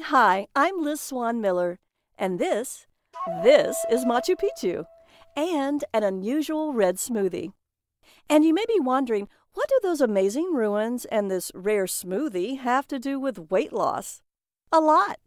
Hi, I'm Liz Swan Miller, and this is Machu Picchu, and an unusual red smoothie. And you may be wondering, what do those amazing ruins and this rare smoothie have to do with weight loss? A lot.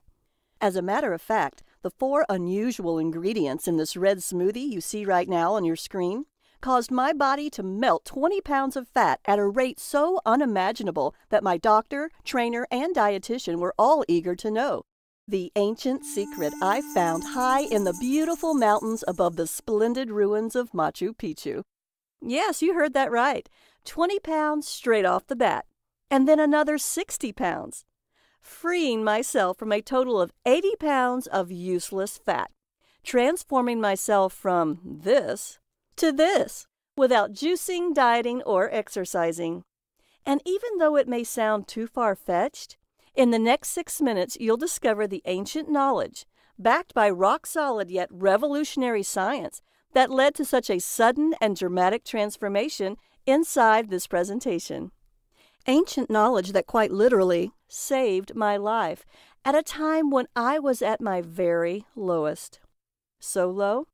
As a matter of fact, the four unusual ingredients in this red smoothie you see right now on your screen caused my body to melt 20 pounds of fat at a rate so unimaginable that my doctor, trainer, and dietitian were all eager to know. The ancient secret I found high in the beautiful mountains above the splendid ruins of Machu Picchu. Yes, you heard that right. 20 pounds straight off the bat. And then another 60 pounds. Freeing myself from a total of 80 pounds of useless fat. Transforming myself from this to this, without juicing, dieting, or exercising. And even though it may sound too far-fetched, in the next 6 minutes you'll discover the ancient knowledge, backed by rock-solid yet revolutionary science, that led to such a sudden and dramatic transformation inside this presentation. Ancient knowledge that quite literally saved my life at a time when I was at my very lowest. So low,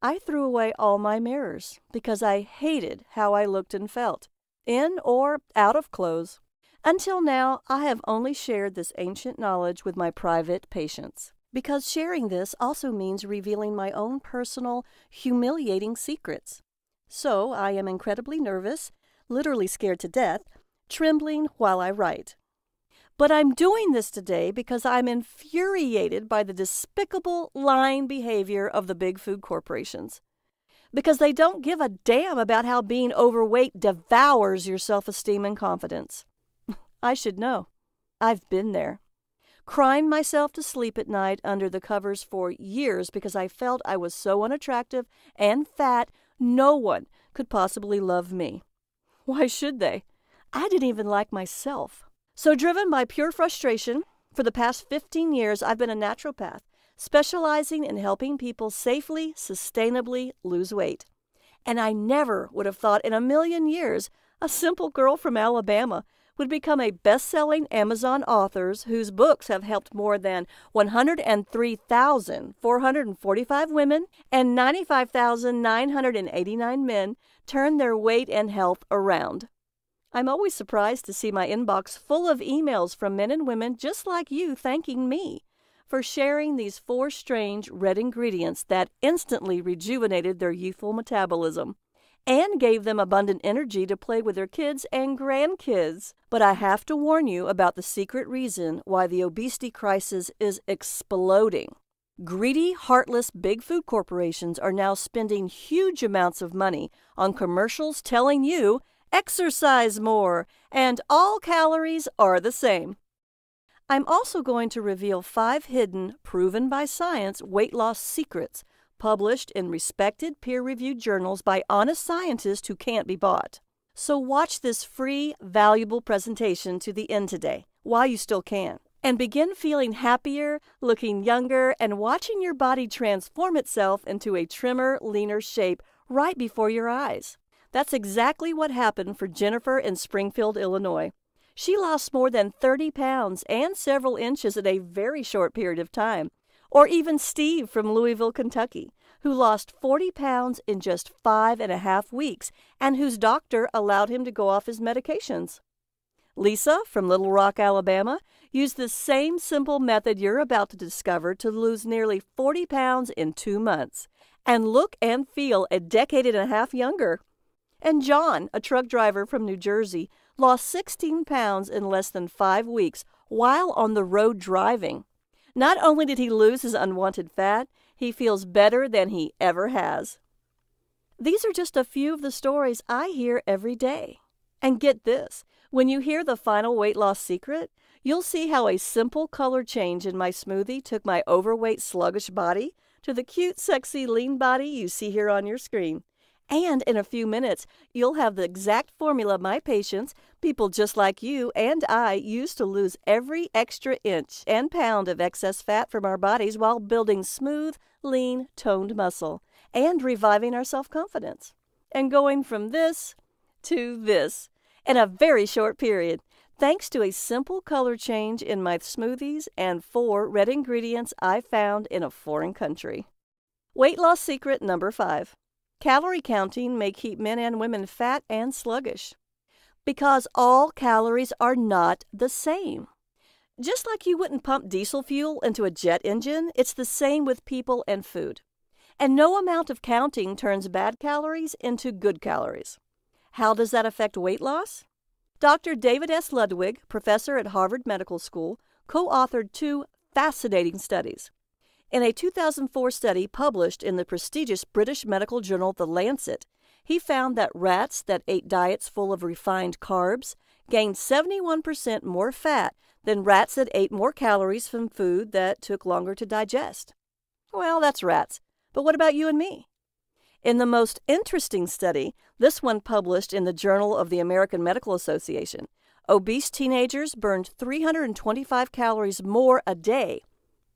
I threw away all my mirrors because I hated how I looked and felt, in or out of clothes. Until now, I have only shared this ancient knowledge with my private patients, because sharing this also means revealing my own personal, humiliating secrets. So I am incredibly nervous, literally scared to death, trembling while I write. But I'm doing this today because I'm infuriated by the despicable, lying behavior of the big food corporations. Because they don't give a damn about how being overweight devours your self-esteem and confidence. I should know. I've been there. Crying myself to sleep at night under the covers for years because I felt I was so unattractive and fat, no one could possibly love me. Why should they? I didn't even like myself. So driven by pure frustration, for the past 15 years I've been a naturopath, specializing in helping people safely, sustainably lose weight. And I never would have thought in a million years a simple girl from Alabama would become a best-selling Amazon author whose books have helped more than 103,445 women and 95,989 men turn their weight and health around. I'm always surprised to see my inbox full of emails from men and women just like you thanking me for sharing these four strange red ingredients that instantly rejuvenated their youthful metabolism and gave them abundant energy to play with their kids and grandkids. But I have to warn you about the secret reason why the obesity crisis is exploding. Greedy, heartless big food corporations are now spending huge amounts of money on commercials telling you exercise more, and all calories are the same. I'm also going to reveal 5 hidden, proven by science weight loss secrets published in respected peer-reviewed journals by honest scientists who can't be bought. So watch this free, valuable presentation to the end today, while you still can, and begin feeling happier, looking younger, and watching your body transform itself into a trimmer, leaner shape right before your eyes. That's exactly what happened for Jennifer in Springfield, Illinois. She lost more than 30 pounds and several inches in a very short period of time. Or even Steve from Louisville, Kentucky, who lost 40 pounds in just 5.5 weeks and whose doctor allowed him to go off his medications. Lisa from Little Rock, Alabama, used the same simple method you're about to discover to lose nearly 40 pounds in 2 months and look and feel a decade and a half younger. And John, a truck driver from New Jersey, lost 16 pounds in less than 5 weeks while on the road driving. Not only did he lose his unwanted fat, he feels better than he ever has. These are just a few of the stories I hear every day. And get this, when you hear the final weight loss secret, you'll see how a simple color change in my smoothie took my overweight, sluggish body to the cute, sexy, lean body you see here on your screen. And in a few minutes, you'll have the exact formula my patients, people just like you and I, use to lose every extra inch and pound of excess fat from our bodies while building smooth, lean, toned muscle and reviving our self-confidence. And going from this to this in a very short period. thanks to a simple color change in my smoothies and 4 red ingredients I found in a foreign country. Weight loss secret number 5. Calorie counting may keep men and women fat and sluggish. Because all calories are not the same. Just like you wouldn't pump diesel fuel into a jet engine, it's the same with people and food. And no amount of counting turns bad calories into good calories. How does that affect weight loss? Dr. David S. Ludwig, professor at Harvard Medical School, co-authored 2 fascinating studies. In a 2004 study published in the prestigious British medical journal The Lancet, he found that rats that ate diets full of refined carbs gained 71% more fat than rats that ate more calories from food that took longer to digest. Well, that's rats. But what about you and me? In the most interesting study, this one published in the Journal of the American Medical Association, obese teenagers burned 325 calories more a day.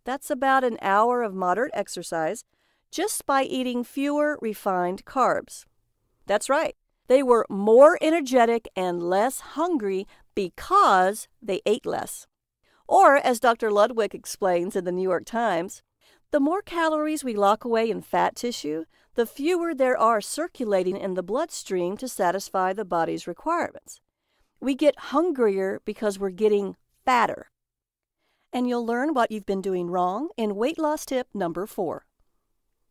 That's about an hour of moderate exercise just by eating fewer refined carbs. That's right. They were more energetic and less hungry because they ate less. Or, as Dr. Ludwig explains in the New York Times, the more calories we lock away in fat tissue, the fewer there are circulating in the bloodstream to satisfy the body's requirements. We get hungrier because we're getting fatter. And you'll learn what you've been doing wrong in weight loss tip number 4.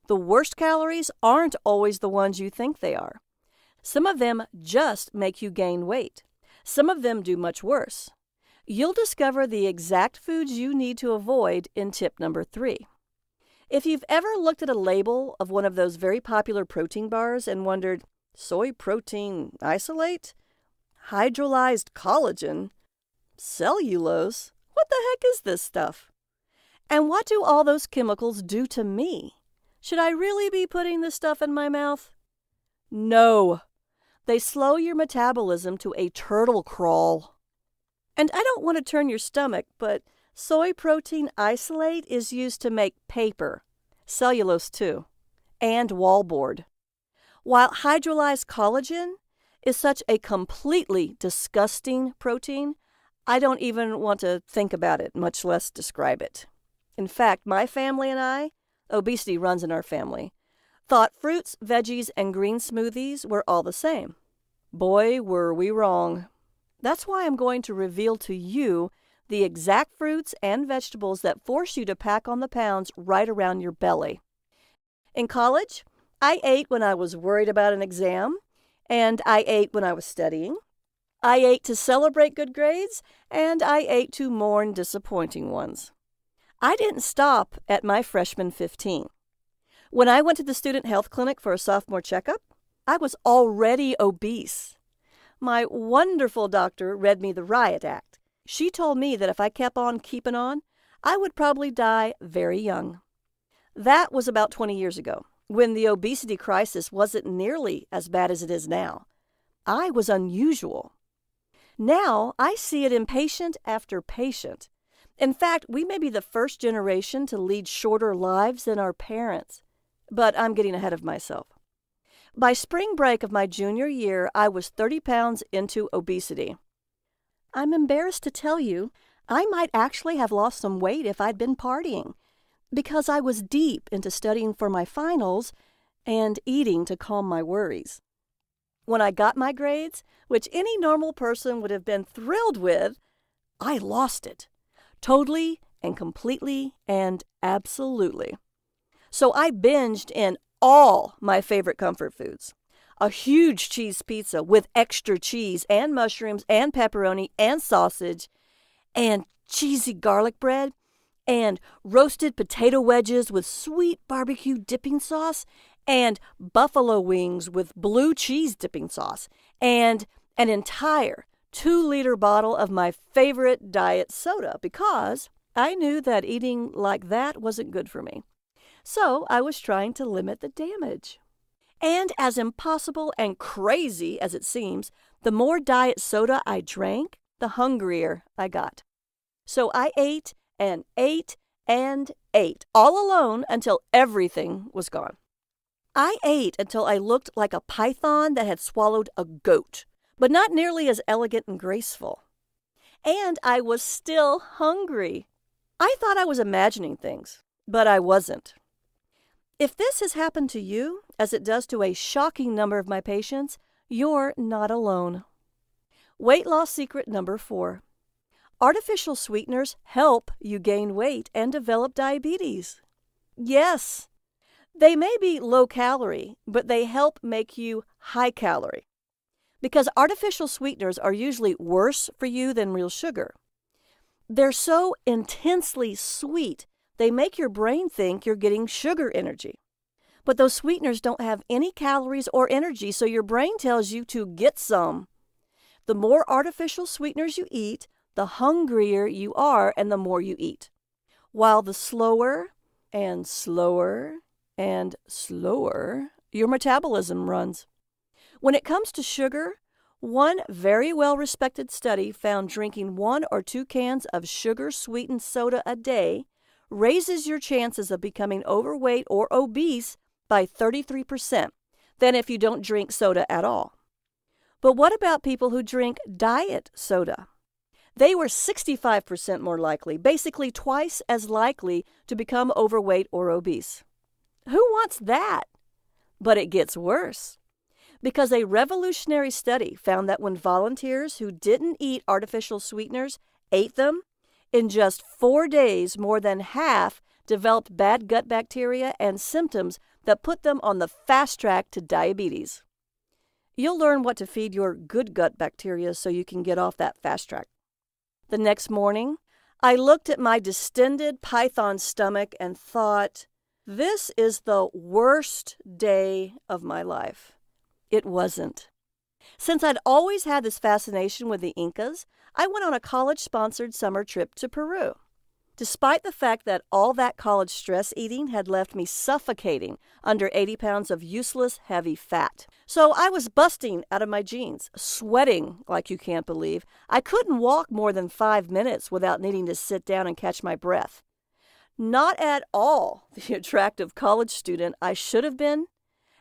The worst calories aren't always the ones you think they are. Some of them just make you gain weight. Some of them do much worse. You'll discover the exact foods you need to avoid in tip number 3. If you've ever looked at a label of one of those very popular protein bars and wondered, soy protein isolate? Hydrolyzed collagen? Cellulose? What the heck is this stuff? And what do all those chemicals do to me? Should I really be putting this stuff in my mouth? No. They slow your metabolism to a turtle crawl. And I don't want to turn your stomach, but soy protein isolate is used to make paper, cellulose too, and wallboard. While hydrolyzed collagen is such a completely disgusting protein, I don't even want to think about it, much less describe it. In fact, my family and I, obesity runs in our family, thought fruits, veggies, and green smoothies were all the same. Boy, were we wrong. That's why I'm going to reveal to you the exact fruits and vegetables that force you to pack on the pounds right around your belly. In college, I ate when I was worried about an exam, and I ate when I was studying. I ate to celebrate good grades, and I ate to mourn disappointing ones. I didn't stop at my freshman 15. When I went to the student health clinic for a sophomore checkup, I was already obese. My wonderful doctor read me the riot act. She told me that if I kept on keeping on, I would probably die very young. That was about 20 years ago, when the obesity crisis wasn't nearly as bad as it is now. I was unusual. Now I see it in patient after patient. In fact, we may be the first generation to lead shorter lives than our parents. But I'm getting ahead of myself. By spring break of my junior year, I was 30 pounds into obesity. I'm embarrassed to tell you, I might actually have lost some weight if I'd been partying, because I was deep into studying for my finals and eating to calm my worries. When I got my grades, which any normal person would have been thrilled with, I lost it. Totally and completely and absolutely. So I binged in all my favorite comfort foods. A huge cheese pizza with extra cheese and mushrooms and pepperoni and sausage and cheesy garlic bread and roasted potato wedges with sweet barbecue dipping sauce and buffalo wings with blue cheese dipping sauce and an entire 2-liter bottle of my favorite diet soda because I knew that eating like that wasn't good for me. So I was trying to limit the damage. And as impossible and crazy as it seems, the more diet soda I drank, the hungrier I got. So I ate and ate and ate, all alone until everything was gone. I ate until I looked like a python that had swallowed a goat, but not nearly as elegant and graceful. And I was still hungry. I thought I was imagining things, but I wasn't. If this has happened to you, as it does to a shocking number of my patients, you're not alone. Weight loss secret number 4. Artificial sweeteners help you gain weight and develop diabetes. Yes, they may be low calorie, but they help make you high calorie. Because artificial sweeteners are usually worse for you than real sugar. They're so intensely sweet, they make your brain think you're getting sugar energy. But those sweeteners don't have any calories or energy, so your brain tells you to get some. The more artificial sweeteners you eat, the hungrier you are and the more you eat. While the slower and slower and slower your metabolism runs. When it comes to sugar, one very well-respected study found drinking 1 or 2 cans of sugar-sweetened soda a day raises your chances of becoming overweight or obese by 33% than if you don't drink soda at all. But what about people who drink diet soda? They were 65% more likely, basically twice as likely to become overweight or obese. Who wants that? But it gets worse. Because a revolutionary study found that when volunteers who didn't eat artificial sweeteners ate them, in just 4 days, more than half developed bad gut bacteria and symptoms that put them on the fast track to diabetes. You'll learn what to feed your good gut bacteria so you can get off that fast track. The next morning, I looked at my distended python stomach and thought, this is the worst day of my life. It wasn't. Since I'd always had this fascination with the Incas, I went on a college-sponsored summer trip to Peru. Despite the fact that all that college stress eating had left me suffocating under 80 pounds of useless, heavy fat. So I was busting out of my jeans, sweating like you can't believe. I couldn't walk more than 5 minutes without needing to sit down and catch my breath. Not at all the attractive college student I should have been,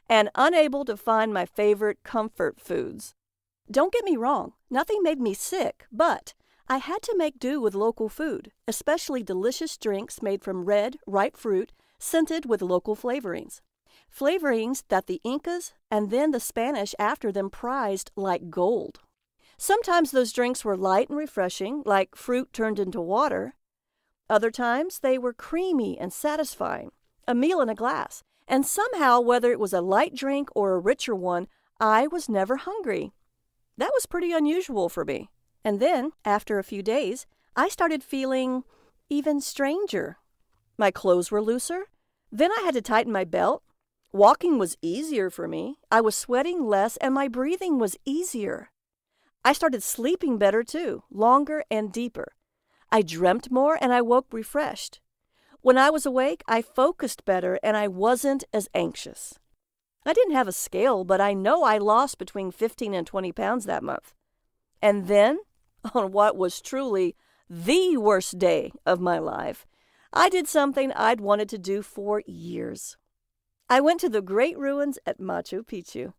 and unable to find my favorite comfort foods. Don't get me wrong, nothing made me sick, but I had to make do with local food, especially delicious drinks made from red, ripe fruit, scented with local flavorings. Flavorings that the Incas and then the Spanish after them prized like gold. Sometimes those drinks were light and refreshing, like fruit turned into water. Other times they were creamy and satisfying, a meal in a glass. And somehow, whether it was a light drink or a richer one, I was never hungry. That was pretty unusual for me. And then, after a few days, I started feeling even stranger. My clothes were looser. Then I had to tighten my belt. Walking was easier for me. I was sweating less, and my breathing was easier. I started sleeping better, too, longer and deeper. I dreamt more, and I woke refreshed. When I was awake, I focused better, and I wasn't as anxious. I didn't have a scale, but I know I lost between 15 and 20 pounds that month. And then, on what was truly the worst day of my life, I did something I'd wanted to do for years. I went to the great ruins at Machu Picchu.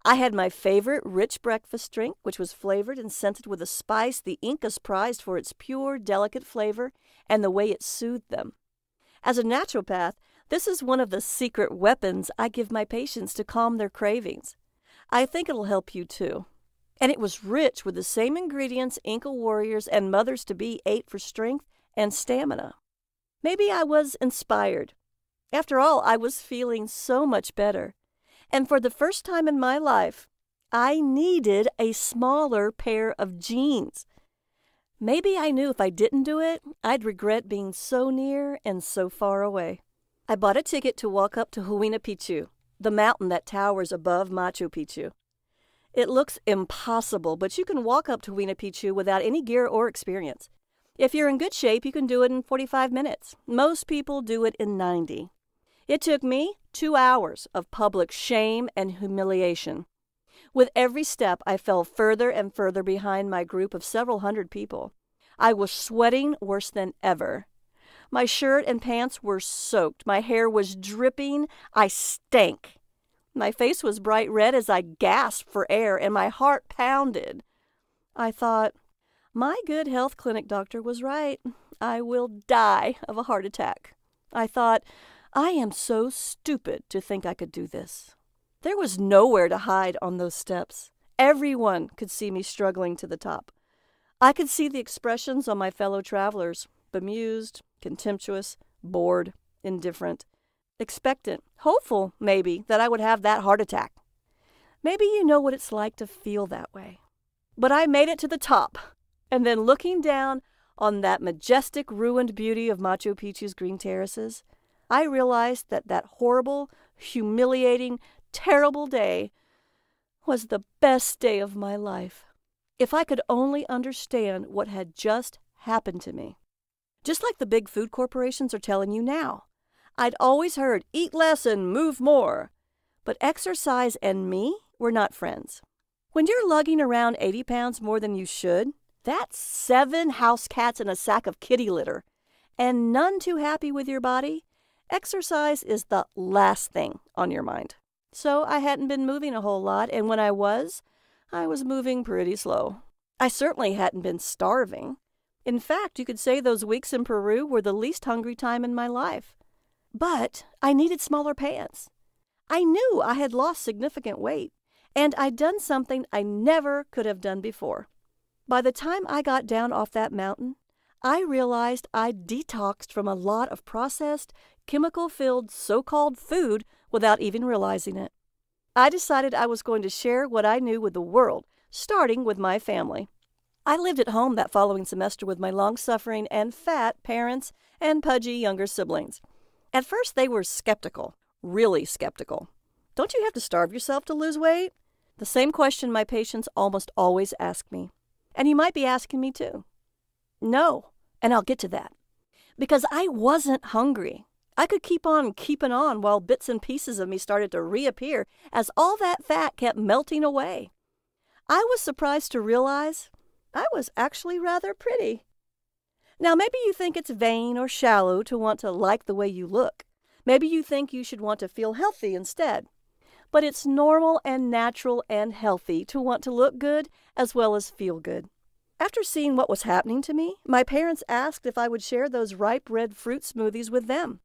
I had my favorite rich breakfast drink, which was flavored and scented with a spice the Incas prized for its pure, delicate flavor and the way it soothed them. As a naturopath, this is one of the secret weapons I give my patients to calm their cravings. I think it'll help you too. And it was rich with the same ingredients Inca warriors and mothers-to-be ate for strength and stamina. Maybe I was inspired. After all, I was feeling so much better. And for the first time in my life, I needed a smaller pair of jeans. Maybe I knew if I didn't do it, I'd regret being so near and so far away. I bought a ticket to walk up to Huayna Picchu, the mountain that towers above Machu Picchu. It looks impossible, but you can walk up to Huayna Picchu without any gear or experience. If you're in good shape, you can do it in 45 minutes. Most people do it in 90. It took me 2 hours of public shame and humiliation. With every step, I fell further and further behind my group of several hundred people. I was sweating worse than ever. My shirt and pants were soaked. My hair was dripping. I stank. My face was bright red as I gasped for air, and my heart pounded. I thought, My good health clinic doctor was right. I will die of a heart attack. I thought, I am so stupid to think I could do this. There was nowhere to hide on those steps. Everyone could see me struggling to the top. I could see the expressions on my fellow travelers, bemused, contemptuous, bored, indifferent, expectant, hopeful, maybe, that I would have that heart attack. Maybe you know what it's like to feel that way. But I made it to the top, and then looking down on that majestic ruined beauty of Machu Picchu's green terraces, I realized that that horrible, humiliating, terrible day was the best day of my life. If I could only understand what had just happened to me. Just like the big food corporations are telling you now. I'd always heard, eat less and move more. But exercise and me were not friends. When you're lugging around 80 pounds more than you should, that's 7 house cats in a sack of kitty litter, and none too happy with your body, exercise is the last thing on your mind. So I hadn't been moving a whole lot, and when I was moving pretty slow. I certainly hadn't been starving. In fact, you could say those weeks in Peru were the least hungry time in my life. But I needed smaller pants. I knew I had lost significant weight, and I'd done something I never could have done before. By the time I got down off that mountain, I realized I'd detoxed from a lot of processed, chemical-filled so-called food without even realizing it. I decided I was going to share what I knew with the world, starting with my family. I lived at home that following semester with my long-suffering and fat parents and pudgy younger siblings. At first, they were skeptical, really skeptical. Don't you have to starve yourself to lose weight? The same question my patients almost always ask me. And you might be asking me too. No, and I'll get to that. Because I wasn't hungry. I could keep on keeping on while bits and pieces of me started to reappear as all that fat kept melting away. I was surprised to realize I was actually rather pretty. Now, maybe you think it's vain or shallow to want to like the way you look. Maybe you think you should want to feel healthy instead. But it's normal and natural and healthy to want to look good as well as feel good. After seeing what was happening to me, my parents asked if I would share those ripe red fruit smoothies with them.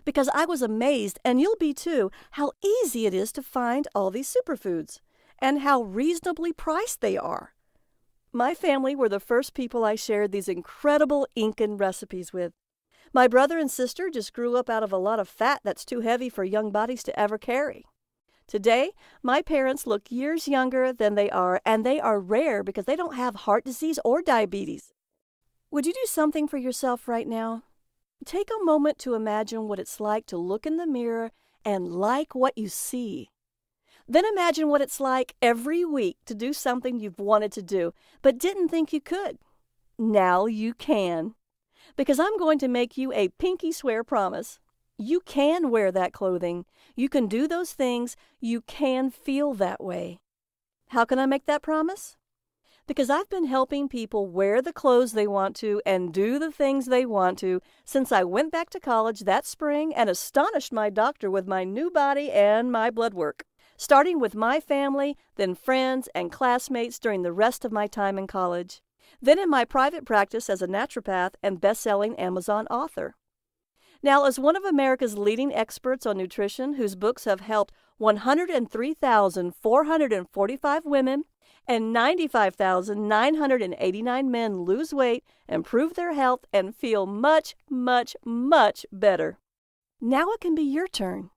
Because I was amazed, and you'll be too, how easy it is to find all these superfoods, and how reasonably priced they are. My family were the first people I shared these incredible Incan recipes with. My brother and sister just grew up out of a lot of fat that's too heavy for young bodies to ever carry. Today, my parents look years younger than they are, and they are rare because they don't have heart disease or diabetes. Would you do something for yourself right now? Take a moment to imagine what it's like to look in the mirror and like what you see. Then imagine what it's like every week to do something you've wanted to do, but didn't think you could. Now you can. Because I'm going to make you a pinky swear promise. You can wear that clothing. You can do those things. You can feel that way. How can I make that promise? Because I've been helping people wear the clothes they want to and do the things they want to since I went back to college that spring and astonished my doctor with my new body and my blood work. Starting with my family, then friends and classmates during the rest of my time in college. Then in my private practice as a naturopath and best-selling Amazon author. Now, as one of America's leading experts on nutrition whose books have helped 103,445 women and 95,989 men lose weight, improve their health, and feel much, much, much better. Now it can be your turn.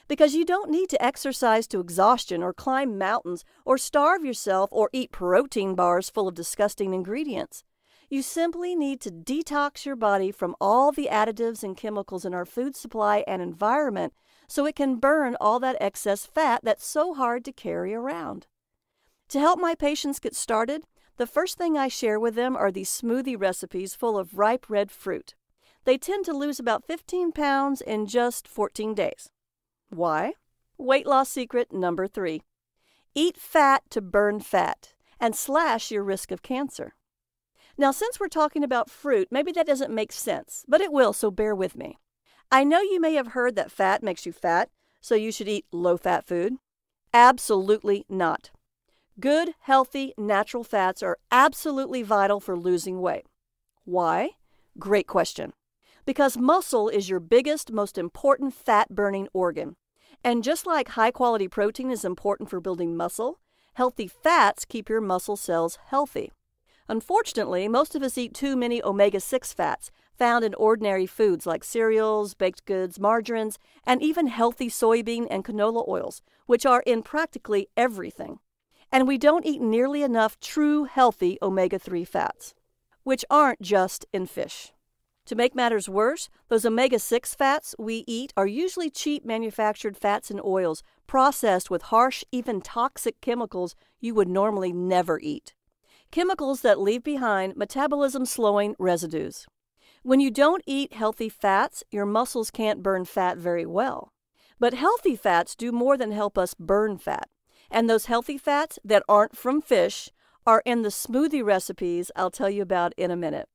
Because you don't need to exercise to exhaustion or climb mountains or starve yourself or eat protein bars full of disgusting ingredients. You simply need to detox your body from all the additives and chemicals in our food supply and environment so it can burn all that excess fat that's so hard to carry around. To help my patients get started, the first thing I share with them are these smoothie recipes full of ripe red fruit. They tend to lose about 15 pounds in just 14 days. Why? Weight loss secret number 3. Eat fat to burn fat and slash your risk of cancer. Now, since we're talking about fruit, maybe that doesn't make sense, but it will, so bear with me. I know you may have heard that fat makes you fat, so you should eat low-fat food. Absolutely not. Good, healthy, natural fats are absolutely vital for losing weight. Why? Great question. Because muscle is your biggest, most important fat-burning organ. And just like high-quality protein is important for building muscle, healthy fats keep your muscle cells healthy. Unfortunately, most of us eat too many omega-6 fats found in ordinary foods like cereals, baked goods, margarines, and even healthy soybean and canola oils, which are in practically everything. And we don't eat nearly enough true healthy omega-3 fats, which aren't just in fish. To make matters worse, those omega-6 fats we eat are usually cheap manufactured fats and oils processed with harsh, even toxic chemicals you would normally never eat. Chemicals that leave behind metabolism-slowing residues. When you don't eat healthy fats, your muscles can't burn fat very well. But healthy fats do more than help us burn fat. And those healthy fats that aren't from fish are in the smoothie recipes I'll tell you about in a minute.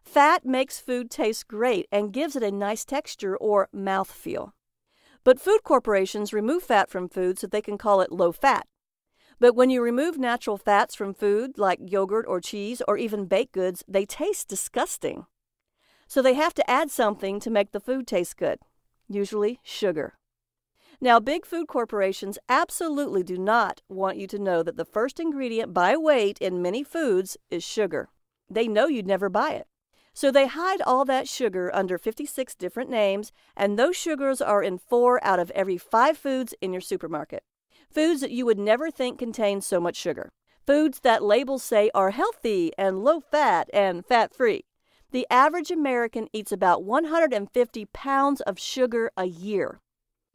Fat makes food taste great and gives it a nice texture or mouthfeel. But food corporations remove fat from food so they can call it low fat. But when you remove natural fats from food, like yogurt or cheese or even baked goods, they taste disgusting. So they have to add something to make the food taste good, usually sugar. Now, big food corporations absolutely do not want you to know that the first ingredient by weight in many foods is sugar. They know you'd never buy it. So they hide all that sugar under 56 different names, and those sugars are in 4 out of every 5 foods in your supermarket. Foods that you would never think contain so much sugar. Foods that labels say are healthy and low-fat and fat-free. The average American eats about 150 pounds of sugar a year.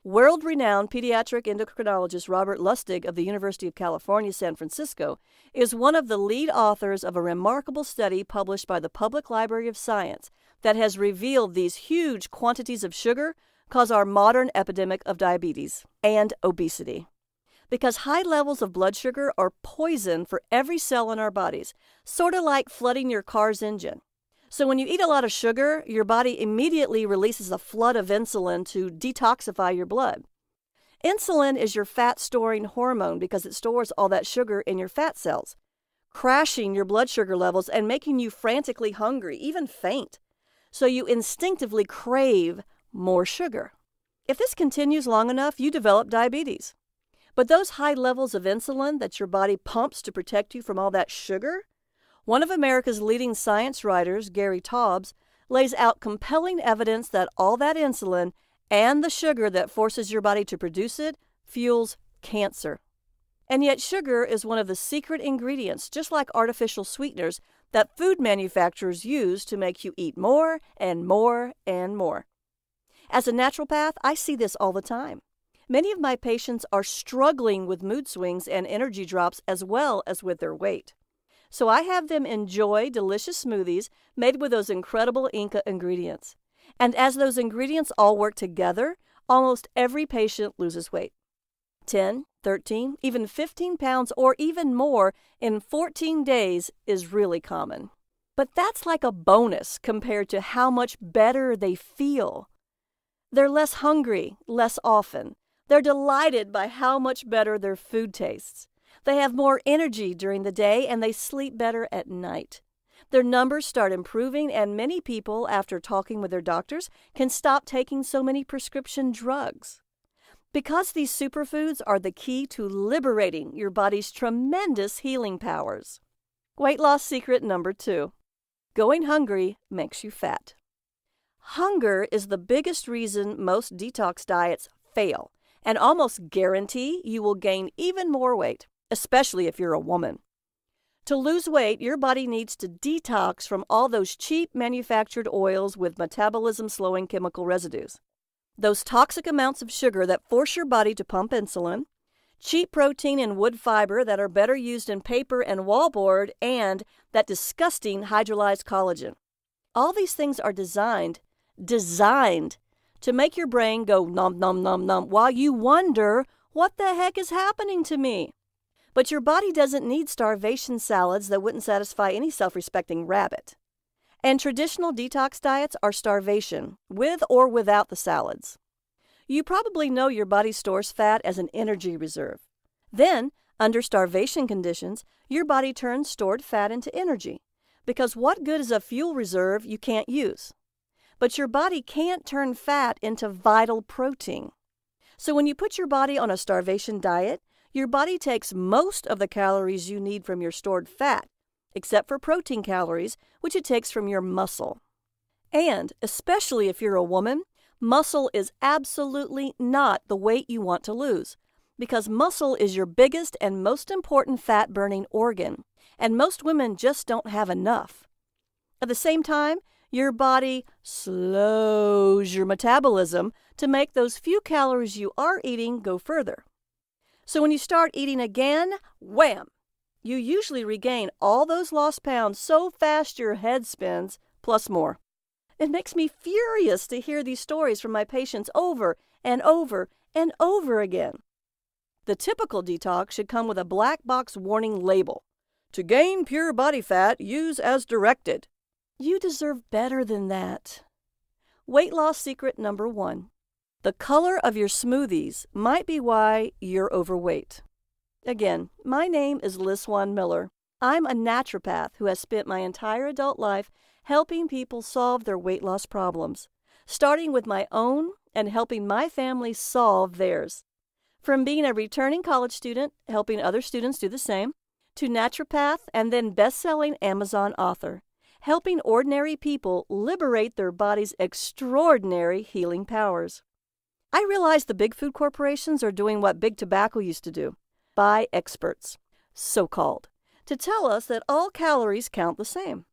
World-renowned pediatric endocrinologist Robert Lustig of the University of California, San Francisco, is one of the lead authors of a remarkable study published by the Public Library of Science that has revealed these huge quantities of sugar cause our modern epidemic of diabetes and obesity. Because high levels of blood sugar are poison for every cell in our bodies, sort of like flooding your car's engine. So when you eat a lot of sugar, your body immediately releases a flood of insulin to detoxify your blood. Insulin is your fat-storing hormone because it stores all that sugar in your fat cells, crashing your blood sugar levels and making you frantically hungry, even faint. So you instinctively crave more sugar. If this continues long enough, you develop diabetes. But those high levels of insulin that your body pumps to protect you from all that sugar, one of America's leading science writers, Gary Taubes, lays out compelling evidence that all that insulin and the sugar that forces your body to produce it fuels cancer. And yet sugar is one of the secret ingredients, just like artificial sweeteners, that food manufacturers use to make you eat more and more and more. As a naturopath, I see this all the time. Many of my patients are struggling with mood swings and energy drops as well as with their weight. So I have them enjoy delicious smoothies made with those incredible Inca ingredients. And as those ingredients all work together, almost every patient loses weight. 10, 13, even 15 pounds or even more in 14 days is really common. But that's like a bonus compared to how much better they feel. They're less hungry, less often. They're delighted by how much better their food tastes. They have more energy during the day and they sleep better at night. Their numbers start improving, and many people, after talking with their doctors, can stop taking so many prescription drugs. Because these superfoods are the key to liberating your body's tremendous healing powers. Weight loss secret number 2. Going hungry makes you fat. Hunger is the biggest reason most detox diets fail, and almost guarantee you will gain even more weight, especially if you're a woman. To lose weight, your body needs to detox from all those cheap manufactured oils with metabolism-slowing chemical residues. Those toxic amounts of sugar that force your body to pump insulin, cheap protein and wood fiber that are better used in paper and wallboard, and that disgusting hydrolyzed collagen. All these things are designed to make your brain go nom nom nom nom while you wonder, what the heck is happening to me? But your body doesn't need starvation salads that wouldn't satisfy any self-respecting rabbit. And traditional detox diets are starvation, with or without the salads. You probably know your body stores fat as an energy reserve. Then, Under starvation conditions, your body turns stored fat into energy, because what good is a fuel reserve you can't use? But your body can't turn fat into vital protein. So when you put your body on a starvation diet, your body takes most of the calories you need from your stored fat, except for protein calories, which it takes from your muscle. And, especially if you're a woman, muscle is absolutely not the weight you want to lose, because muscle is your biggest and most important fat-burning organ, and most women just don't have enough. At the same time, your body slows your metabolism to make those few calories you are eating go further. So when you start eating again, wham! You usually regain all those lost pounds so fast your head spins, plus more. It makes me furious to hear these stories from my patients over and over and over again. The typical detox should come with a black box warning label. To gain pure body fat, use as directed. You deserve better than that. Weight loss secret number 1. The color of your smoothies might be why you're overweight. Again, my name is Liz Miller. I'm a naturopath who has spent my entire adult life helping people solve their weight loss problems, starting with my own and helping my family solve theirs. From being a returning college student, helping other students do the same, to naturopath and then best-selling Amazon author, helping ordinary people liberate their body's extraordinary healing powers. I realize the big food corporations are doing what big tobacco used to do, buy experts, so-called, to tell us that all calories count the same.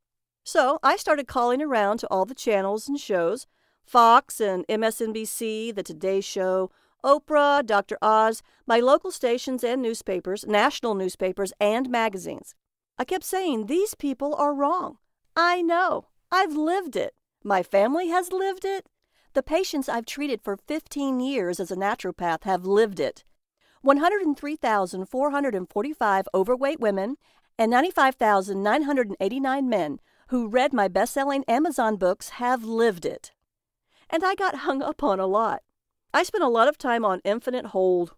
So I started calling around to all the channels and shows, Fox and MSNBC, The Today Show, Oprah, Dr. Oz, my local stations and newspapers, national newspapers and magazines. I kept saying, these people are wrong. I know. I've lived it. My family has lived it. The patients I've treated for 15 years as a naturopath have lived it. 103,445 overweight women and 95,989 men who read my best-selling Amazon books have lived it. And I got hung up on a lot. I spent a lot of time on infinite hold.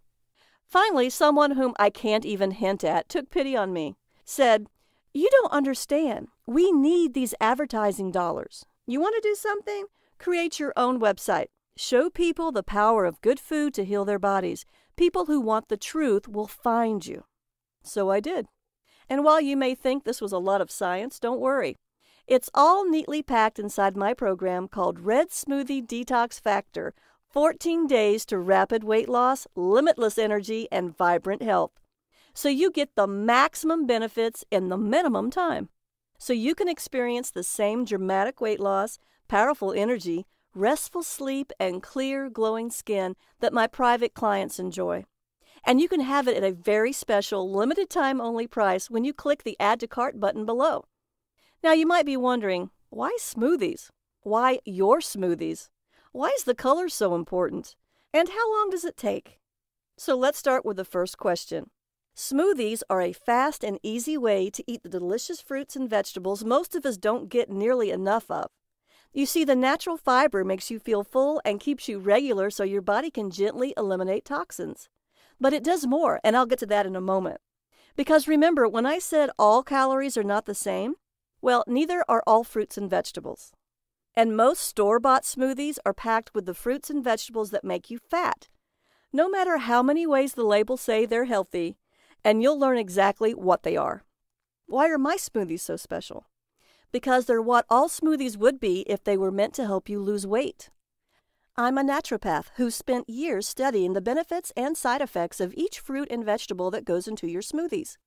Finally, someone whom I can't even hint at took pity on me, said, "You don't understand. We need these advertising dollars. You want to do something? Create your own website. Show people the power of good food to heal their bodies. People who want the truth will find you." So I did. And while you may think this was a lot of science, don't worry. It's all neatly packed inside my program called Red Smoothie Detox Factor, 14 days to rapid weight loss, limitless energy, and vibrant health. So you get the maximum benefits in the minimum time. So you can experience the same dramatic weight loss, powerful energy, restful sleep, and clear, glowing skin that my private clients enjoy. And you can have it at a very special, limited-time-only price when you click the Add to Cart button below. Now, you might be wondering, why smoothies? Why your smoothies? Why is the color so important? And how long does it take? So let's start with the first question. Smoothies are a fast and easy way to eat the delicious fruits and vegetables most of us don't get nearly enough of. You see, the natural fiber makes you feel full and keeps you regular so your body can gently eliminate toxins. But it does more, and I'll get to that in a moment. Because remember, when I said all calories are not the same, well, neither are all fruits and vegetables. And most store-bought smoothies are packed with the fruits and vegetables that make you fat. No matter how many ways the labels say they're healthy, and you'll learn exactly what they are. Why are my smoothies so special? Because they're what all smoothies would be if they were meant to help you lose weight. I'm a naturopath who spent years studying the benefits and side effects of each fruit and vegetable that goes into your smoothies.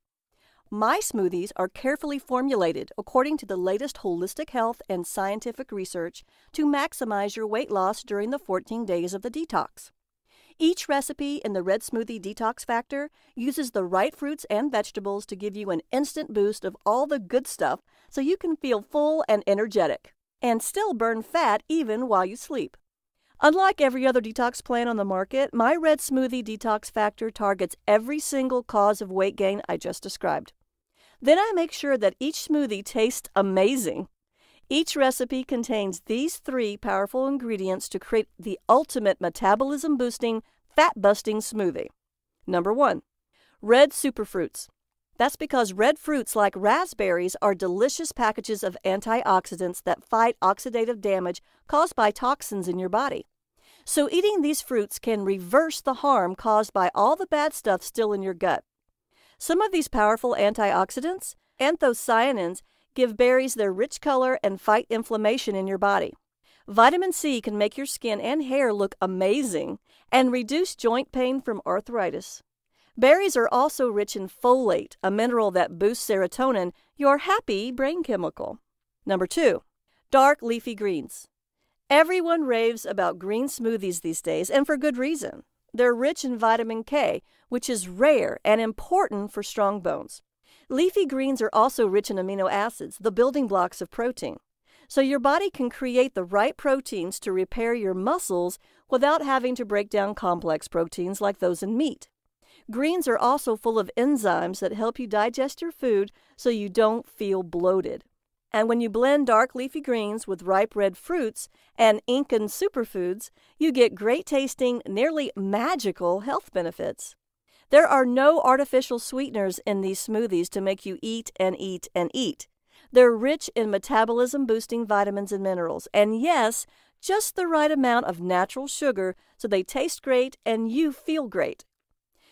My smoothies are carefully formulated according to the latest holistic health and scientific research to maximize your weight loss during the 14 days of the detox. Each recipe in the Red Smoothie Detox Factor uses the right fruits and vegetables to give you an instant boost of all the good stuff so you can feel full and energetic, and still burn fat even while you sleep. Unlike every other detox plan on the market, my Red Smoothie Detox Factor targets every single cause of weight gain I just described. Then I make sure that each smoothie tastes amazing. Each recipe contains these 3 powerful ingredients to create the ultimate metabolism-boosting, fat-busting smoothie. Number 1, Red superfruits. That's because red fruits like raspberries are delicious packages of antioxidants that fight oxidative damage caused by toxins in your body. So eating these fruits can reverse the harm caused by all the bad stuff still in your gut. Some of these powerful antioxidants, anthocyanins, give berries their rich color and fight inflammation in your body. Vitamin C can make your skin and hair look amazing and reduce joint pain from arthritis. Berries are also rich in folate, a mineral that boosts serotonin, your happy brain chemical. Number 2, dark leafy greens. Everyone raves about green smoothies these days, and for good reason. They're rich in vitamin K, which is rare and important for strong bones. Leafy greens are also rich in amino acids, the building blocks of protein. So your body can create the right proteins to repair your muscles without having to break down complex proteins like those in meat. Greens are also full of enzymes that help you digest your food so you don't feel bloated. And when you blend dark leafy greens with ripe red fruits and Incan superfoods, you get great tasting, nearly magical health benefits. There are no artificial sweeteners in these smoothies to make you eat and eat and eat. They're rich in metabolism-boosting vitamins and minerals, and yes, just the right amount of natural sugar so they taste great and you feel great.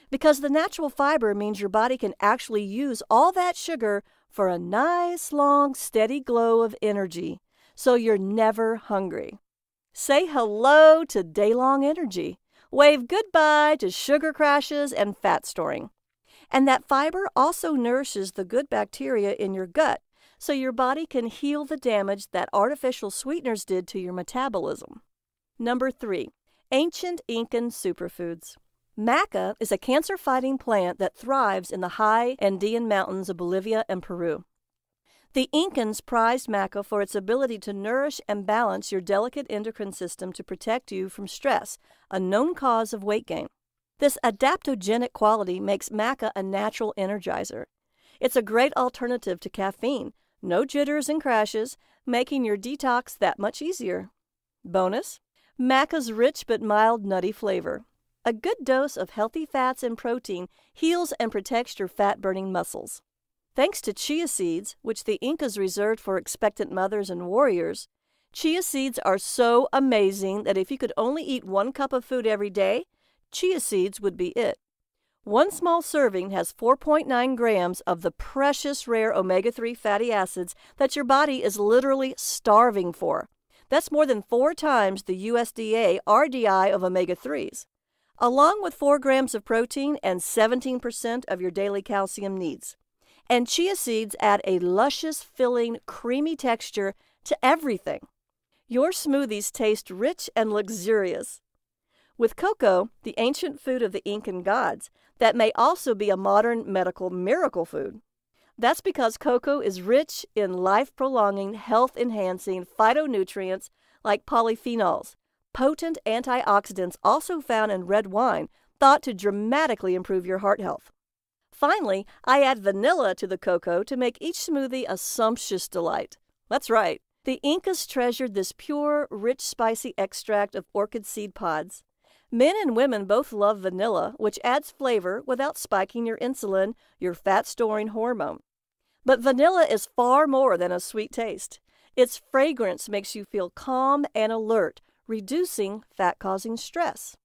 Because the natural fiber means your body can actually use all that sugar for a nice, long, steady glow of energy, so you're never hungry. Say hello to day-long energy. Wave goodbye to sugar crashes and fat storing. And that fiber also nourishes the good bacteria in your gut, so your body can heal the damage that artificial sweeteners did to your metabolism. Number 3, ancient Incan superfoods. Maca is a cancer-fighting plant that thrives in the high Andean mountains of Bolivia and Peru. The Incans prized maca for its ability to nourish and balance your delicate endocrine system to protect you from stress, a known cause of weight gain. This adaptogenic quality makes maca a natural energizer. It's a great alternative to caffeine, no jitters and crashes, making your detox that much easier. Bonus, maca's rich but mild nutty flavor. A good dose of healthy fats and protein heals and protects your fat-burning muscles. Thanks to chia seeds, which the Incas reserved for expectant mothers and warriors, chia seeds are so amazing that if you could only eat 1 cup of food every day, chia seeds would be it. 1 small serving has 4.9 grams of the precious rare omega-3 fatty acids that your body is literally starving for. That's more than 4 times the USDA RDI of omega-3s. Along with 4 grams of protein and 17% of your daily calcium needs. And chia seeds add a luscious, filling, creamy texture to everything. Your smoothies taste rich and luxurious. With cocoa, the ancient food of the Incan gods, that may also be a modern medical miracle food. That's because cocoa is rich in life-prolonging, health-enhancing phytonutrients like polyphenols, potent antioxidants also found in red wine, thought to dramatically improve your heart health. Finally, I add vanilla to the cocoa to make each smoothie a sumptuous delight. That's right, the Incas treasured this pure, rich, spicy extract of orchid seed pods. Men and women both love vanilla, which adds flavor without spiking your insulin, your fat-storing hormone. But vanilla is far more than a sweet taste. Its fragrance makes you feel calm and alert, reducing fat-causing stress.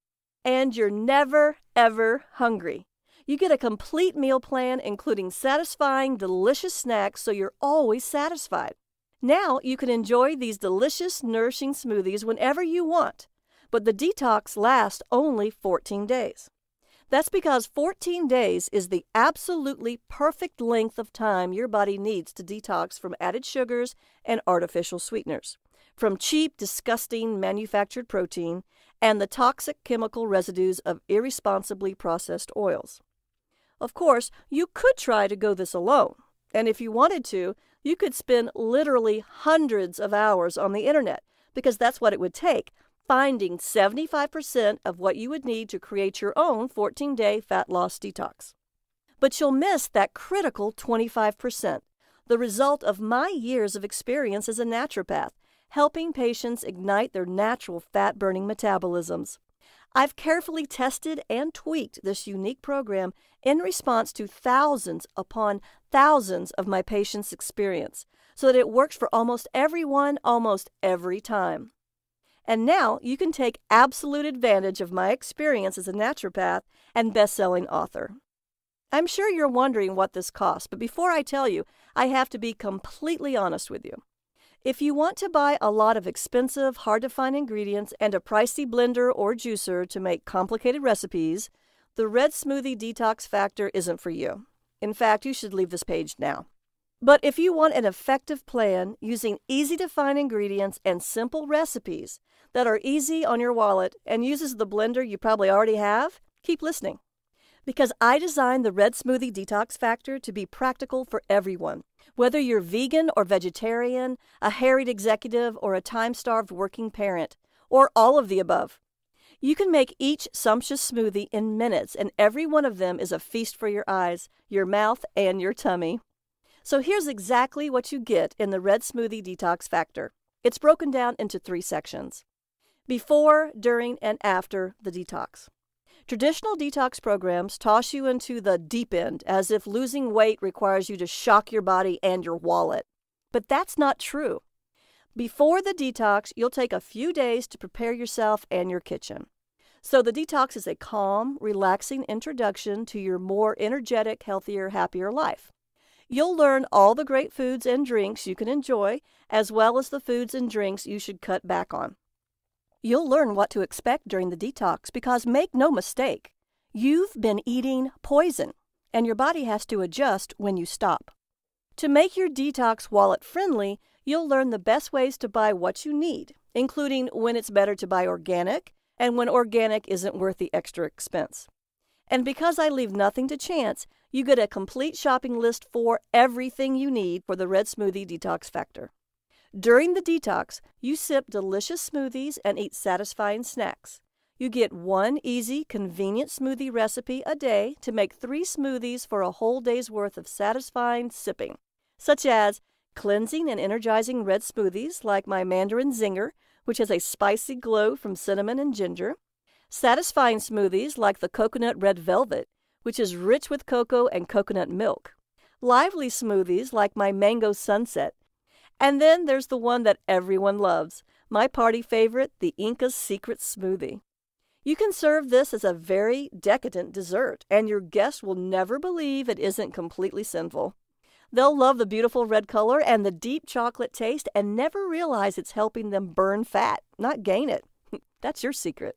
And you're never, ever hungry. You get a complete meal plan including satisfying, delicious snacks so you're always satisfied. Now you can enjoy these delicious, nourishing smoothies whenever you want, but the detox lasts only 14 days. That's because 14 days is the absolutely perfect length of time your body needs to detox from added sugars and artificial sweeteners, from cheap, disgusting manufactured protein, and the toxic chemical residues of irresponsibly processed oils. Of course, you could try to go this alone, and if you wanted to, you could spend literally hundreds of hours on the internet, because that's what it would take, finding 75% of what you would need to create your own 14-day fat loss detox. But you'll miss that critical 25%, the result of my years of experience as a naturopath, helping patients ignite their natural fat-burning metabolisms. I've carefully tested and tweaked this unique program in response to thousands upon thousands of my patients' experience so that it works for almost everyone, almost every time. And now you can take absolute advantage of my experience as a naturopath and best-selling author. I'm sure you're wondering what this costs, but before I tell you, I have to be completely honest with you. If you want to buy a lot of expensive, hard-to-find ingredients and a pricey blender or juicer to make complicated recipes, the Red Smoothie Detox Factor isn't for you. In fact, you should leave this page now. But if you want an effective plan using easy-to-find ingredients and simple recipes that are easy on your wallet and uses the blender you probably already have, keep listening. Because I designed the Red Smoothie Detox Factor to be practical for everyone. Whether you're vegan or vegetarian, a harried executive, or a time-starved working parent, or all of the above. You can make each sumptuous smoothie in minutes, and every one of them is a feast for your eyes, your mouth, and your tummy. So here's exactly what you get in the Red Smoothie Detox Factor. It's broken down into 3 sections: before, during, and after the detox. Traditional detox programs toss you into the deep end as if losing weight requires you to shock your body and your wallet. But that's not true. Before the detox, you'll take a few days to prepare yourself and your kitchen. So the detox is a calm, relaxing introduction to your more energetic, healthier, happier life. You'll learn all the great foods and drinks you can enjoy, as well as the foods and drinks you should cut back on. You'll learn what to expect during the detox because, make no mistake, you've been eating poison, and your body has to adjust when you stop. To make your detox wallet friendly, you'll learn the best ways to buy what you need, including when it's better to buy organic and when organic isn't worth the extra expense. And because I leave nothing to chance, you get a complete shopping list for everything you need for the Red Smoothie Detox Factor. During the detox, you sip delicious smoothies and eat satisfying snacks. You get 1 easy, convenient smoothie recipe a day to make 3 smoothies for a whole day's worth of satisfying sipping, such as cleansing and energizing red smoothies like my Mandarin Zinger, which has a spicy glow from cinnamon and ginger, satisfying smoothies like the Coconut Red Velvet, which is rich with cocoa and coconut milk, lively smoothies like my Mango Sunset, and then there's the one that everyone loves, my party favorite, the Inca's Secret Smoothie. You can serve this as a very decadent dessert, and your guests will never believe it isn't completely sinful. They'll love the beautiful red color and the deep chocolate taste and never realize it's helping them burn fat, not gain it. That's your secret.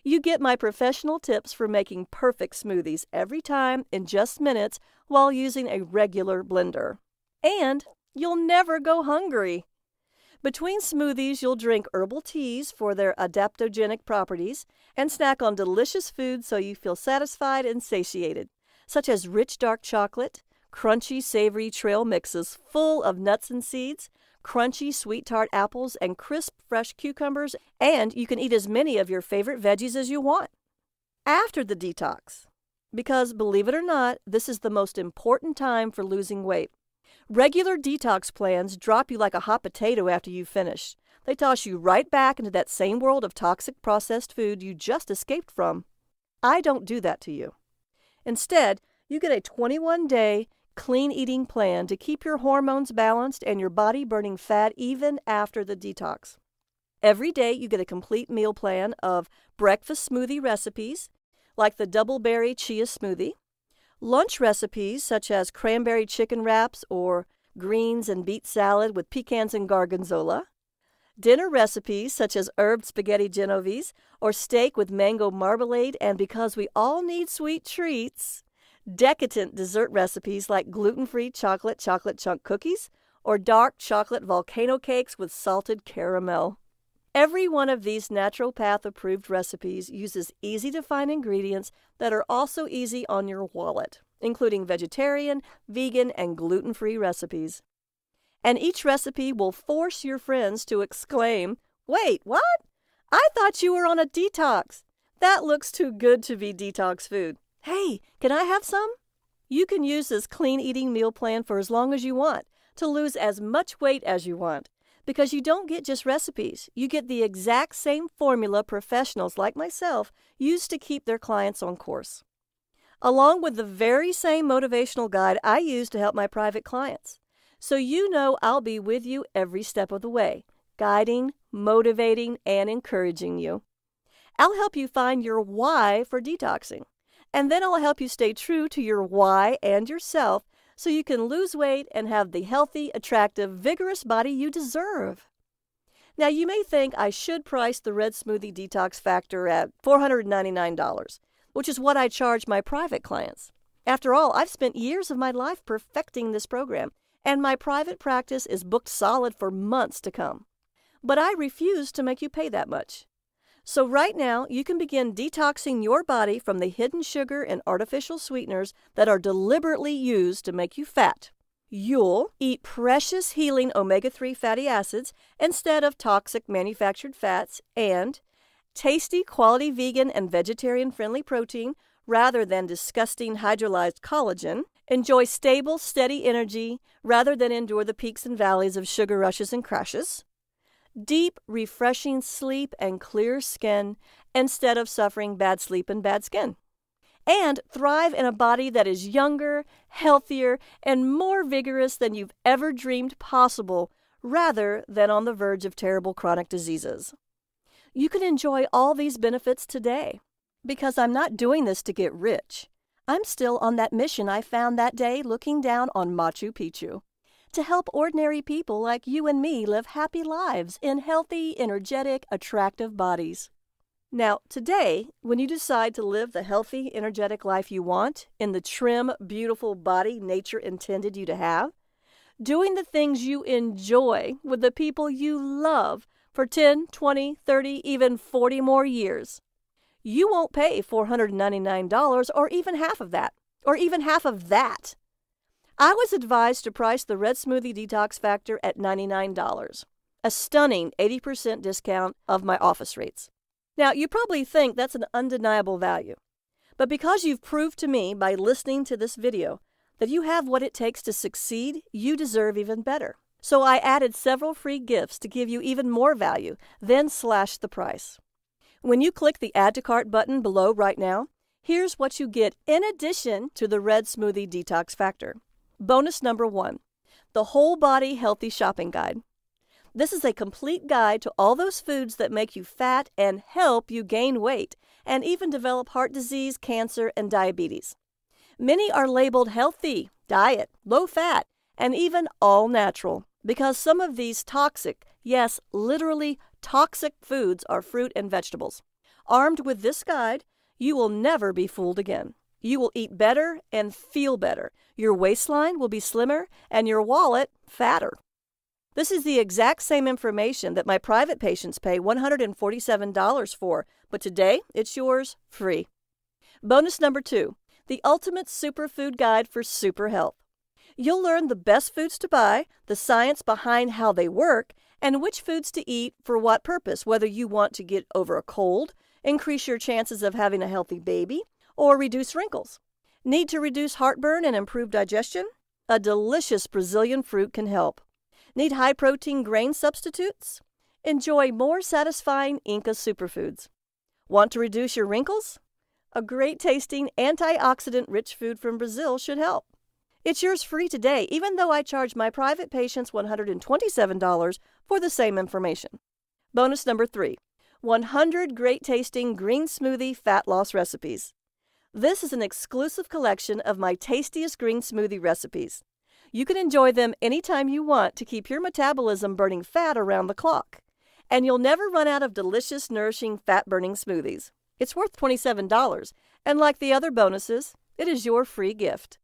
You get my professional tips for making perfect smoothies every time in just minutes while using a regular blender. And you'll never go hungry. Between smoothies, you'll drink herbal teas for their adaptogenic properties and snack on delicious foods so you feel satisfied and satiated, such as rich dark chocolate, crunchy savory trail mixes full of nuts and seeds, crunchy sweet tart apples, and crisp fresh cucumbers, and you can eat as many of your favorite veggies as you want. After the detox, because believe it or not, this is the most important time for losing weight. Regular detox plans drop you like a hot potato after you finish. They toss you right back into that same world of toxic processed food you just escaped from. I don't do that to you. Instead, you get a 21-day clean eating plan to keep your hormones balanced and your body burning fat even after the detox. Every day you get a complete meal plan of breakfast smoothie recipes, like the double berry chia smoothie, lunch recipes such as cranberry chicken wraps or greens and beet salad with pecans and gorgonzola, dinner recipes such as herb spaghetti genovese or steak with mango marmalade, and because we all need sweet treats, decadent dessert recipes like gluten-free chocolate chunk cookies or dark chocolate volcano cakes with salted caramel. Every one of these naturopath-approved recipes uses easy-to-find ingredients that are also easy on your wallet, including vegetarian, vegan, and gluten-free recipes. And each recipe will force your friends to exclaim, "Wait, what? I thought you were on a detox. That looks too good to be detox food. Hey, can I have some?" You can use this clean eating meal plan for as long as you want, to lose as much weight as you want, because you don't get just recipes. You get the exact same formula professionals like myself use to keep their clients on course, along with the very same motivational guide I use to help my private clients. So you know I'll be with you every step of the way, guiding, motivating, and encouraging you. I'll help you find your why for detoxing, and then I'll help you stay true to your why and yourself so you can lose weight and have the healthy, attractive, vigorous body you deserve. Now, you may think I should price the Red Smoothie Detox Factor at $499, which is what I charge my private clients. After all, I've spent years of my life perfecting this program, and my private practice is booked solid for months to come. But I refuse to make you pay that much. So right now, you can begin detoxing your body from the hidden sugar and artificial sweeteners that are deliberately used to make you fat. You'll eat precious healing omega-3 fatty acids instead of toxic manufactured fats, and tasty quality vegan and vegetarian-friendly protein rather than disgusting hydrolyzed collagen. Enjoy stable, steady energy rather than endure the peaks and valleys of sugar rushes and crashes. Deep, refreshing sleep and clear skin instead of suffering bad sleep and bad skin. And thrive in a body that is younger, healthier, and more vigorous than you've ever dreamed possible, rather than on the verge of terrible chronic diseases. You can enjoy all these benefits today, because I'm not doing this to get rich. I'm still on that mission I found that day looking down on Machu Picchu, to help ordinary people like you and me live happy lives in healthy, energetic, attractive bodies. Now, today, when you decide to live the healthy, energetic life you want in the trim, beautiful body nature intended you to have, doing the things you enjoy with the people you love for 10, 20, 30, even 40 more years, you won't pay $499 or even half of that, I was advised to price the Red Smoothie Detox Factor at $99, a stunning 80% discount of my office rates. Now, you probably think that's an undeniable value, but because you've proved to me by listening to this video that you have what it takes to succeed, you deserve even better. So I added several free gifts to give you even more value, then slashed the price. When you click the Add to Cart button below right now, here's what you get in addition to the Red Smoothie Detox Factor. Bonus number 1, the Whole Body Healthy Shopping Guide. This is a complete guide to all those foods that make you fat and help you gain weight, and even develop heart disease, cancer, and diabetes. Many are labeled healthy, diet, low fat, and even all natural, because some of these toxic, yes, literally toxic foods are fruit and vegetables. Armed with this guide, you will never be fooled again. You will eat better and feel better. Your waistline will be slimmer and your wallet fatter. This is the exact same information that my private patients pay $147 for, but today it's yours free. Bonus number 2, the Ultimate Superfood Guide for Super Health. You'll learn the best foods to buy, the science behind how they work, and which foods to eat for what purpose, whether you want to get over a cold, increase your chances of having a healthy baby, or reduce wrinkles. Need to reduce heartburn and improve digestion? A delicious Brazilian fruit can help. Need high-protein grain substitutes? Enjoy more satisfying Inca superfoods. Want to reduce your wrinkles? A great-tasting, antioxidant-rich food from Brazil should help. It's yours free today, even though I charge my private patients $127 for the same information. Bonus number 3, 100 great-tasting green smoothie fat loss recipes. This is an exclusive collection of my tastiest green smoothie recipes. You can enjoy them anytime you want to keep your metabolism burning fat around the clock. And you'll never run out of delicious, nourishing, fat-burning smoothies. It's worth $27, and like the other bonuses, it is your free gift.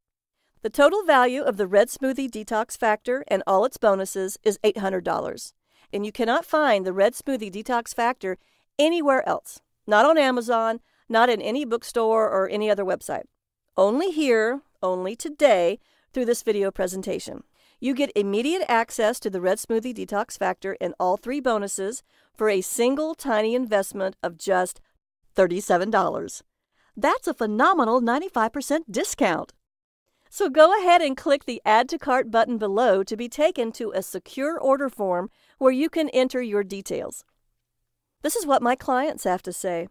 The total value of the Red Smoothie Detox Factor and all its bonuses is $800. And you cannot find the Red Smoothie Detox Factor anywhere else. Not on Amazon, not in any bookstore or any other website. Only here, only today, through this video presentation. You get immediate access to the Red Smoothie Detox Factor and all 3 bonuses for a single tiny investment of just $37. That's a phenomenal 95% discount. So go ahead and click the Add to Cart button below to be taken to a secure order form where you can enter your details. This is what my clients have to say.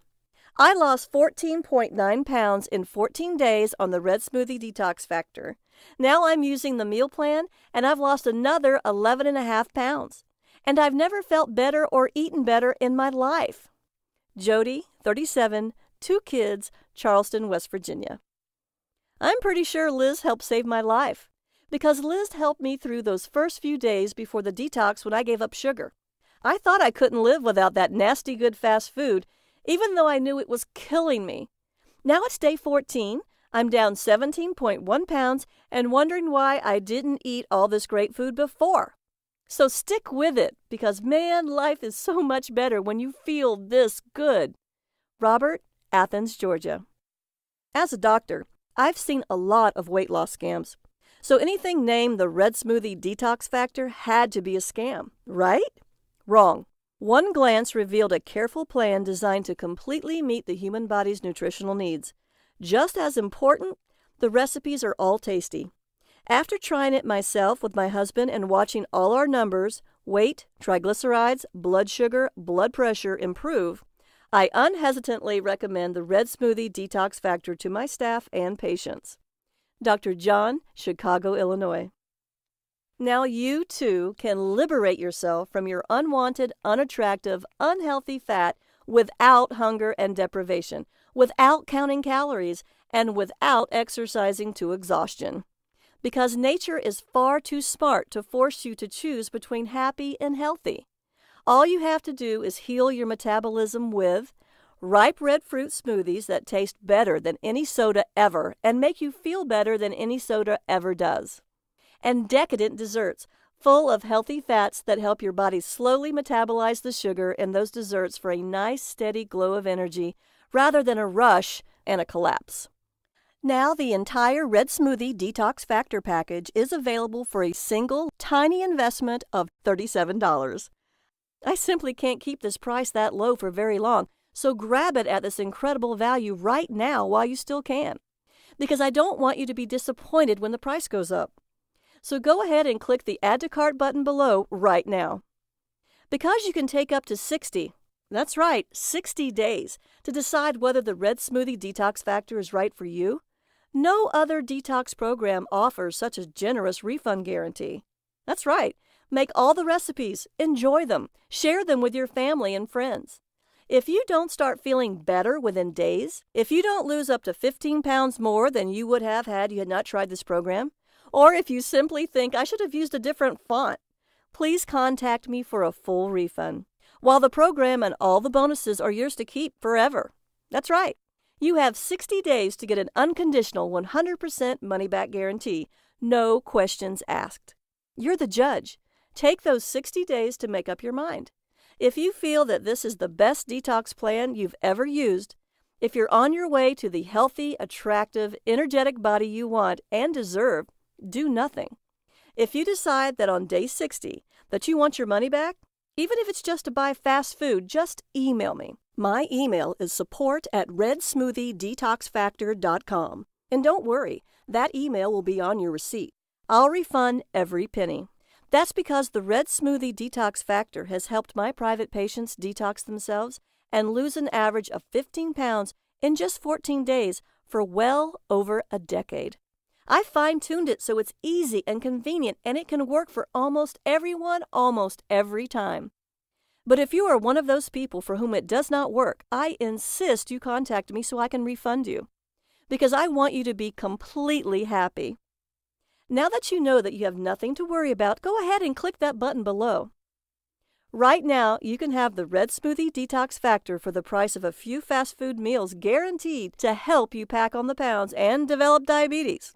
I lost 14.9 pounds in 14 days on the Red Smoothie Detox Factor. Now I'm using the meal plan, and I've lost another 11.5 pounds. And I've never felt better or eaten better in my life. Jody, 37, 2 kids, Charleston, West Virginia. I'm pretty sure Liz helped save my life, because Liz helped me through those first few days before the detox when I gave up sugar. I thought I couldn't live without that nasty good fast food, even though I knew it was killing me. Now it's day 14, I'm down 17.1 pounds and wondering why I didn't eat all this great food before. So stick with it, because man, life is so much better when you feel this good. Robert, Athens, Georgia. As a doctor, I've seen a lot of weight loss scams. So anything named the Red Smoothie Detox Factor had to be a scam, right? Wrong. One glance revealed a careful plan designed to completely meet the human body's nutritional needs. Just as important, the recipes are all tasty. After trying it myself with my husband and watching all our numbers, weight, triglycerides, blood sugar, blood pressure improve, I unhesitantly recommend the Red Smoothie Detox Factor to my staff and patients. Dr. John, Chicago, Illinois. Now you, too, can liberate yourself from your unwanted, unattractive, unhealthy fat without hunger and deprivation, without counting calories, and without exercising to exhaustion. Because nature is far too smart to force you to choose between happy and healthy. All you have to do is heal your metabolism with ripe red fruit smoothies that taste better than any soda ever and make you feel better than any soda ever does. And decadent desserts, full of healthy fats that help your body slowly metabolize the sugar in those desserts for a nice, steady glow of energy, rather than a rush and a collapse. Now the entire Red Smoothie Detox Factor package is available for a single, tiny investment of $37. I simply can't keep this price that low for very long, so grab it at this incredible value right now while you still can, because I don't want you to be disappointed when the price goes up. So go ahead and click the Add to Cart button below right now. Because you can take up to 60, that's right, 60 days, to decide whether the Red Smoothie Detox Factor is right for you, no other detox program offers such a generous refund guarantee. That's right, make all the recipes, enjoy them, share them with your family and friends. If you don't start feeling better within days, if you don't lose up to 15 pounds more than you would have had you had not tried this program, or if you simply think I should have used a different font, please contact me for a full refund, while the program and all the bonuses are yours to keep forever. That's right. You have 60 days to get an unconditional 100% money-back guarantee, no questions asked. You're the judge. Take those 60 days to make up your mind. If you feel that this is the best detox plan you've ever used, if you're on your way to the healthy, attractive, energetic body you want and deserve, do nothing. If you decide that on day 60 that you want your money back, even if it's just to buy fast food, just email me. My email is support@redsmoothiedetoxfactor.com. And don't worry, that email will be on your receipt. I'll refund every penny. That's because the Red Smoothie Detox Factor has helped my private patients detox themselves and lose an average of 15 pounds in just 14 days for well over a decade. I fine-tuned it so it's easy and convenient, and it can work for almost everyone, almost every time. But if you are one of those people for whom it does not work, I insist you contact me so I can refund you, because I want you to be completely happy. Now that you know that you have nothing to worry about, go ahead and click that button below. Right now, you can have the Red Smoothie Detox Factor for the price of a few fast food meals, guaranteed to help you pack on the pounds and develop diabetes.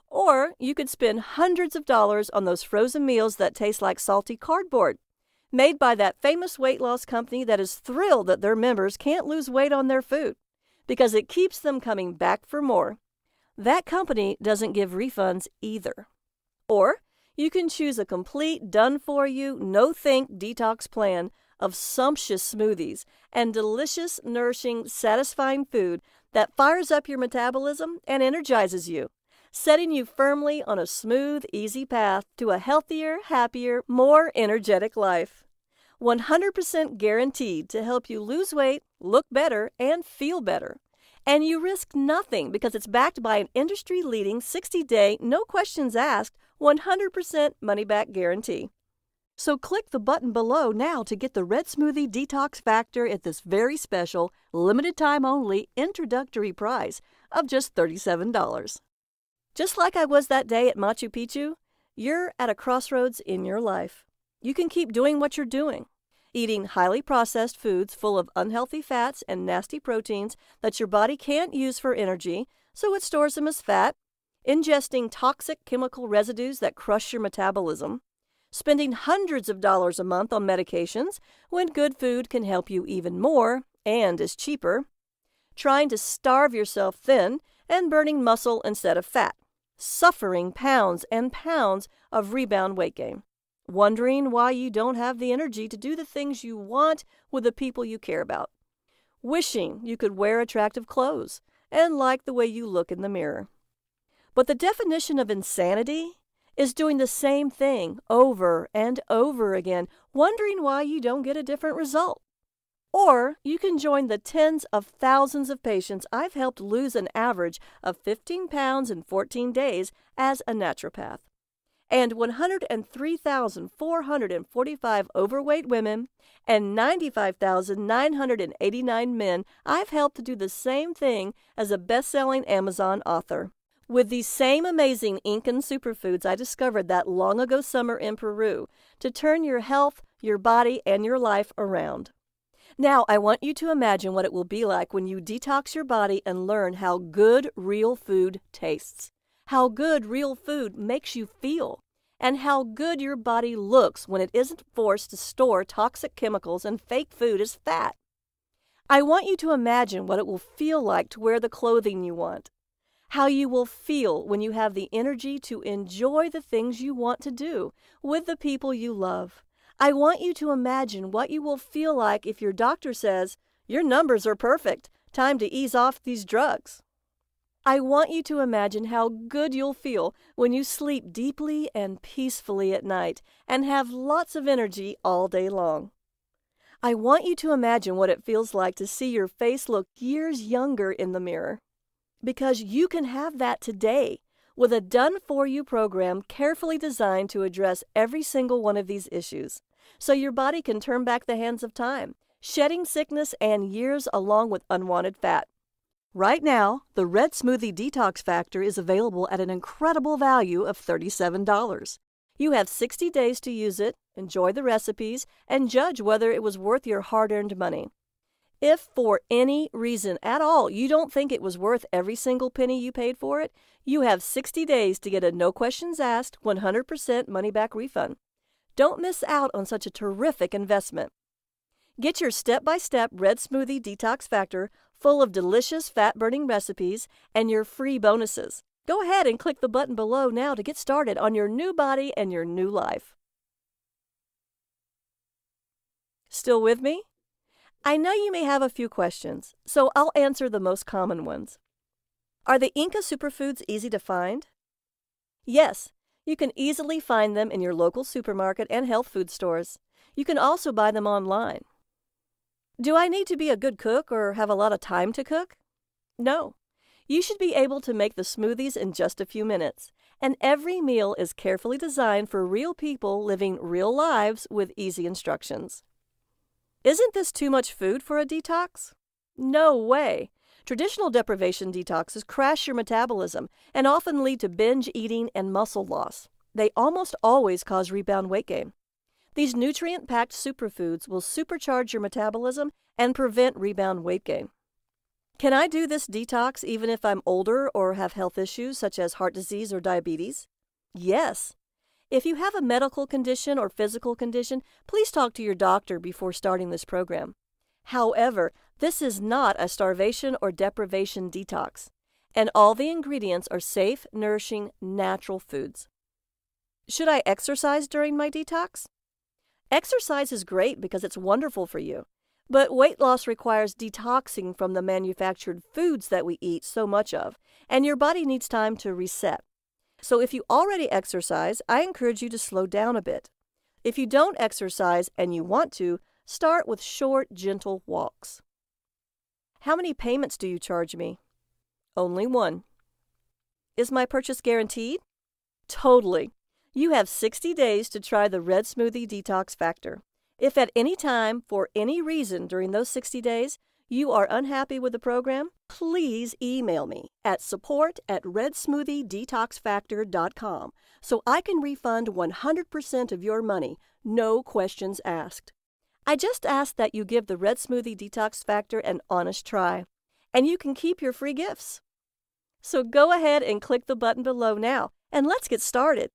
Or you could spend hundreds of dollars on those frozen meals that taste like salty cardboard, made by that famous weight loss company that is thrilled that their members can't lose weight on their food, because it keeps them coming back for more. That company doesn't give refunds either. Or you can choose a complete, done-for-you, no-think detox plan of sumptuous smoothies and delicious, nourishing, satisfying food that fires up your metabolism and energizes you, setting you firmly on a smooth, easy path to a healthier, happier, more energetic life. 100% guaranteed to help you lose weight, look better, and feel better. And you risk nothing because it's backed by an industry-leading 60-day, no questions asked, 100% money-back guarantee. So click the button below now to get the Red Smoothie Detox Factor at this very special, limited-time-only introductory price of just $37. Just like I was that day at Machu Picchu, you're at a crossroads in your life. You can keep doing what you're doing, eating highly processed foods full of unhealthy fats and nasty proteins that your body can't use for energy, so it stores them as fat, ingesting toxic chemical residues that crush your metabolism, spending hundreds of dollars a month on medications when good food can help you even more and is cheaper, trying to starve yourself thin and burning muscle instead of fat, suffering pounds and pounds of rebound weight gain, wondering why you don't have the energy to do the things you want with the people you care about, wishing you could wear attractive clothes and like the way you look in the mirror. But the definition of insanity is doing the same thing over and over again, wondering why you don't get a different result. Or you can join the tens of thousands of patients I've helped lose an average of 15 pounds in 14 days as a naturopath, and 103,445 overweight women and 95,989 men I've helped to do the same thing as a best-selling Amazon author. With these same amazing Incan superfoods I discovered that long ago summer in Peru to turn your health, your body, and your life around. Now, I want you to imagine what it will be like when you detox your body and learn how good real food tastes, how good real food makes you feel, and how good your body looks when it isn't forced to store toxic chemicals and fake food as fat. I want you to imagine what it will feel like to wear the clothing you want, how you will feel when you have the energy to enjoy the things you want to do with the people you love. I want you to imagine what you will feel like if your doctor says, "Your numbers are perfect, time to ease off these drugs." I want you to imagine how good you'll feel when you sleep deeply and peacefully at night and have lots of energy all day long. I want you to imagine what it feels like to see your face look years younger in the mirror. Because you can have that today with a done-for-you program carefully designed to address every single one of these issues, so your body can turn back the hands of time, shedding sickness and years along with unwanted fat. Right now, the Red Smoothie Detox Factor is available at an incredible value of $37. You have 60 days to use it, enjoy the recipes, and judge whether it was worth your hard-earned money. If for any reason at all you don't think it was worth every single penny you paid for it, you have 60 days to get a no questions asked 100% money-back refund. Don't miss out on such a terrific investment. Get your step-by-step Red Smoothie Detox Factor full of delicious fat-burning recipes and your free bonuses. Go ahead and click the button below now to get started on your new body and your new life. Still with me? I know you may have a few questions, so I'll answer the most common ones. Are the Inca superfoods easy to find? Yes, you can easily find them in your local supermarket and health food stores. You can also buy them online. Do I need to be a good cook or have a lot of time to cook? No. You should be able to make the smoothies in just a few minutes, and every meal is carefully designed for real people living real lives with easy instructions. Isn't this too much food for a detox? No way. Traditional deprivation detoxes crash your metabolism and often lead to binge eating and muscle loss. They almost always cause rebound weight gain. These nutrient-packed superfoods will supercharge your metabolism and prevent rebound weight gain. Can I do this detox even if I'm older or have health issues such as heart disease or diabetes? Yes. If you have a medical condition or physical condition, please talk to your doctor before starting this program. However, this is not a starvation or deprivation detox, and all the ingredients are safe, nourishing, natural foods. Should I exercise during my detox? Exercise is great because it's wonderful for you, but weight loss requires detoxing from the manufactured foods that we eat so much of, and your body needs time to reset. So if you already exercise, I encourage you to slow down a bit. If you don't exercise and you want to, start with short, gentle walks. How many payments do you charge me? Only one. Is my purchase guaranteed? Totally. You have 60 days to try the Red Smoothie Detox Factor. If at any time, for any reason during those 60 days, you are unhappy with the program, please email me at support@redsmoothiedetoxfactor.com so I can refund 100% of your money, no questions asked. I just ask that you give the Red Smoothie Detox Factor an honest try, and you can keep your free gifts. So go ahead and click the button below now, and let's get started.